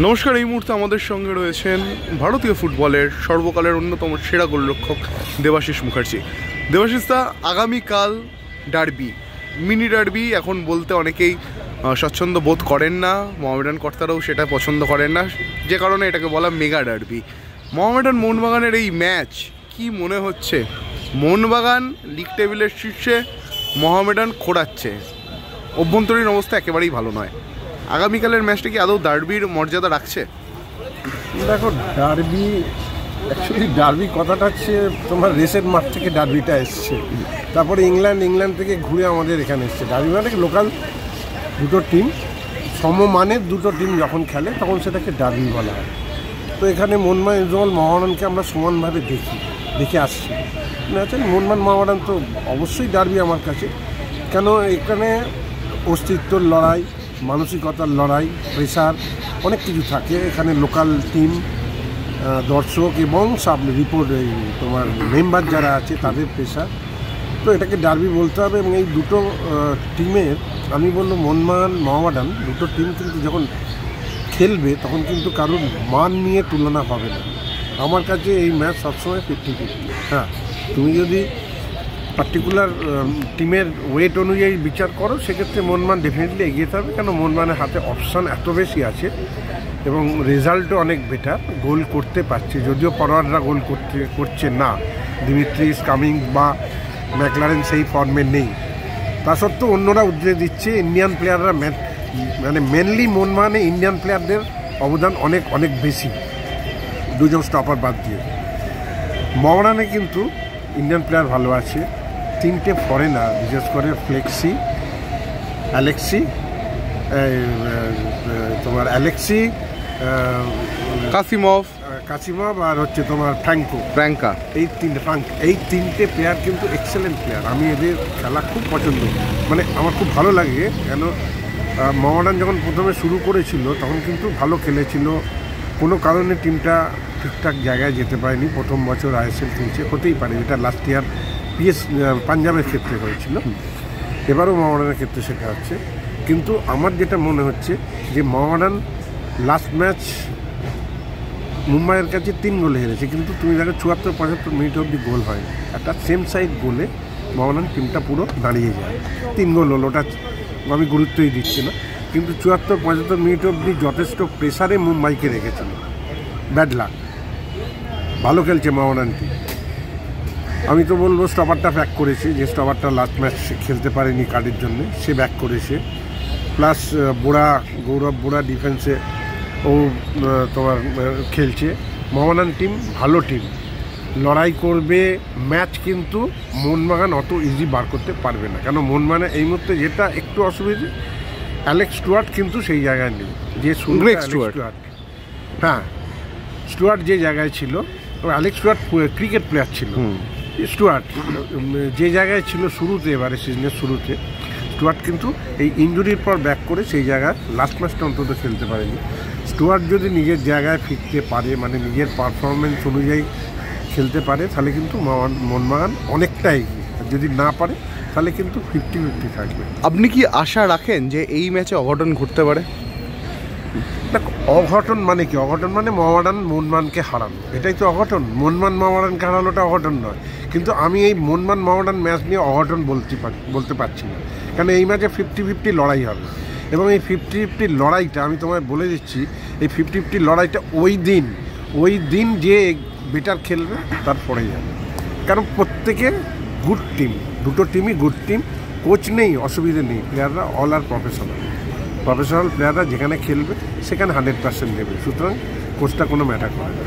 নমস্কার। এই মুহূর্তে আমাদের সঙ্গে রয়েছেন ভারতীয় ফুটবলের সর্বকালের অন্যতম সেরা গোলরক্ষক দেবাশিস মুখার্জি। দেবাশিসদা, আগামীকাল ডার্বি, মিনি ডার্বি এখন বলতে অনেকেই স্বচ্ছন্দ বোধ করেন না, মোহামেডান কর্তারাও সেটা পছন্দ করেন না, যে কারণে এটাকে বলা মেগা ডার্বি। মোহামেডান মোহনবাগানের এই ম্যাচ কি মনে হচ্ছে? মোহনবাগান লিগ টেবিলের শীর্ষে, মোহামেডান খোঁড়াচ্ছে, অভ্যন্তরীণ অবস্থা একেবারেই ভালো নয়। আগামীকালের ম্যাচটা কি আদৌ ডার্বির মর্যাদা রাখছে? দেখো, ডার্বি অ্যাকচুয়ালি ডার্বি কথাটা হচ্ছে তোমার রেসের মাঠ থেকে ডার্বিটা এসছে, তারপরে ইংল্যান্ড থেকে ঘুরে আমাদের এখানে এসছে। ডার্বি মানে লোকাল দুটো টিম, সমমানের দুটো টিম যখন খেলে তখন সেটাকে ডার্বি বলা হয়। তো এখানে মোহনবাগান মোহামেডানকে আমরা সমানভাবে দেখে আসছি। মোহনবাগান তো অবশ্যই ডার্বি আমার কাছে। কেন, এখানে অস্তিত্বর লড়াই, মানসিকতার লড়াই, প্রেশার অনেক কিছু থাকে এখানে। লোকাল টিম, দর্শক এবং সব রিপোর্ট তোমার মেম্বার যারা আছে তাদের প্রেশার, তো এটাকে ডার্বি বলতে হবে। এবং এই দুটো টিমের আমি বলবো মোহামেডান দুটো টিম কিন্তু যখন খেলবে তখন কিন্তু কারোর মান নিয়ে তুলনা হবে না। আমার কাছে এই ম্যাচ সবসময় 50-50। হ্যাঁ, তুমি যদি পার্টিকুলার টিমের ওয়েট অনুযায়ী বিচার করো সেক্ষেত্রে মোহনবাগান ডেফিনেটলি এগিয়ে থাকবে, কেন মোহনবাগানের হাতে অপশান এত বেশি আছে এবং রেজাল্টও অনেক বেটার, গোল করতে পারছে। যদিও ফরওয়ার্ডরা গোল করছে না, দিমিত্রিস, কামিংস বা ম্যাকলারেন সেই ফর্মে নেই, তা সত্ত্বেও অন্যরা উদ্রে দিচ্ছে। ইন্ডিয়ান প্লেয়াররা মানে মেনলি মোহনবাগানে ইন্ডিয়ান প্লেয়ারদের অবদান অনেক বেশি, দুজন স্টপার বাদ দিয়ে। মোহনবাগানে কিন্তু ইন্ডিয়ান প্লেয়ার ভালো আছে, তিনটে ফরেনার, বিশেষ করে ফ্লেক্সি, অ্যালেক্সি, কাসিমভ আর হচ্ছে তোমার ফ্র্যাঙ্কা, এই তিনটে প্লেয়ার কিন্তু এক্সেলেন্ট প্লেয়ার। আমি এদের খেলা খুব পছন্দ, মানে আমার খুব ভালো লাগে। কেন, মোহামেডান যখন প্রথমে শুরু করেছিল তখন কিন্তু ভালো খেলেছিল, কোনো কারণে টিমটা ঠিকঠাক জায়গায় যেতে পারেনি। প্রথম বছর আইএসএল খেলছে, হতেই পারে, যেটা লাস্ট ইয়ার পাঞ্জাবের ক্ষেত্রে হয়েছিল, এবারও মোহামেডানের ক্ষেত্রে সেটা হচ্ছে। কিন্তু আমার যেটা মনে হচ্ছে যে মোহামেডান লাস্ট ম্যাচ মুম্বাইয়ের কাছে 3 গোলে হেরেছে, কিন্তু তুমি দেখো 74-75 মিনিট অবধি গোল হয়। একটা সেম সাইড গোলে মোহামেডান টিমটা পুরো দাঁড়িয়ে যায়। 3 গোল হলো, ওটা আমি গুরুত্বই দিচ্ছি না, কিন্তু 74-75 মিনিট অবধি যথেষ্ট প্রেসারে মুম্বাইকে রেখেছিল। ব্যাড লাক, ভালো খেলছে মোহামেডান টিম। আমি তো বলবো স্টপারটা ব্যাক করেছে, যে স্টপারটা লাস্ট ম্যাচ খেলতে পারেনি কার্ডের জন্য, সে ব্যাক করেছে। প্লাস গৌরব বোরা ডিফেন্সে ও তোমার খেলছে। মোহামেডান টিম ভালো টিম, লড়াই করবে ম্যাচ, কিন্তু মোহনবাগান অত ইজি বার করতে পারবে না। কেন, মোহনবাগানে এই মুহূর্তে যেটা একটু অসুবিধে, অ্যালেক্স স্টুয়ার্ট কিন্তু সেই জায়গায় নেই, যে স্টুয়ার্ট, হ্যাঁ স্টুয়ার্ট যে জায়গায় ছিল, অ্যালেক্স স্টুয়ার্ট ক্রিকেট প্লেয়ার ছিল। স্টুয়ার্ট যে জায়গায় ছিল শুরুতে, এবারে সিজনের শুরুতে, স্টুয়ার্ট কিন্তু এই ইনজুরির পর ব্যাক করে সেই জায়গায় লাস্ট ম্যাচটা অন্তত খেলতে পারেনি। স্টুয়ার্ট যদি নিজের জায়গায় ফিরতে পারে, মানে নিজের পারফরমেন্স অনুযায়ী খেলতে পারে, তাহলে কিন্তু মোহনবাগান অনেকটা এগিয়ে। যদি না পারে তাহলে কিন্তু 50-50 থাকবে। আপনি কি আশা রাখেন যে এই ম্যাচে অঘটন ঘটতে পারে? দেখো, অঘটন মানে কি? অঘটন মানে মোহনবাগানকে হারানো, এটাই তো অঘটন। মোহনবাগানকে হারানোটা অঘটন নয়, কিন্তু আমি এই মোহনবাগান ম্যাচ নিয়ে অঘটন বলতে পারছি না। কারণ এই ম্যাচে 50-50 লড়াই হবে, এবং এই 50-50 লড়াইটা আমি তোমায় বলে দিচ্ছি, এই 50-50 লড়াইটা ওই দিন যে বেটার খেলবে তার পরেই যাবে। কারণ প্রত্যেকে গুড টিম, দুটো টিমই গুড টিম, কোচ নেই, অসুবিধে নেই, প্লেয়াররা অল আর প্রফেশনাল প্লেয়াররা যেখানে খেলবে সেখানে 100% দেবে, সুতরাং কোচটা কোনো ম্যাটার করে না।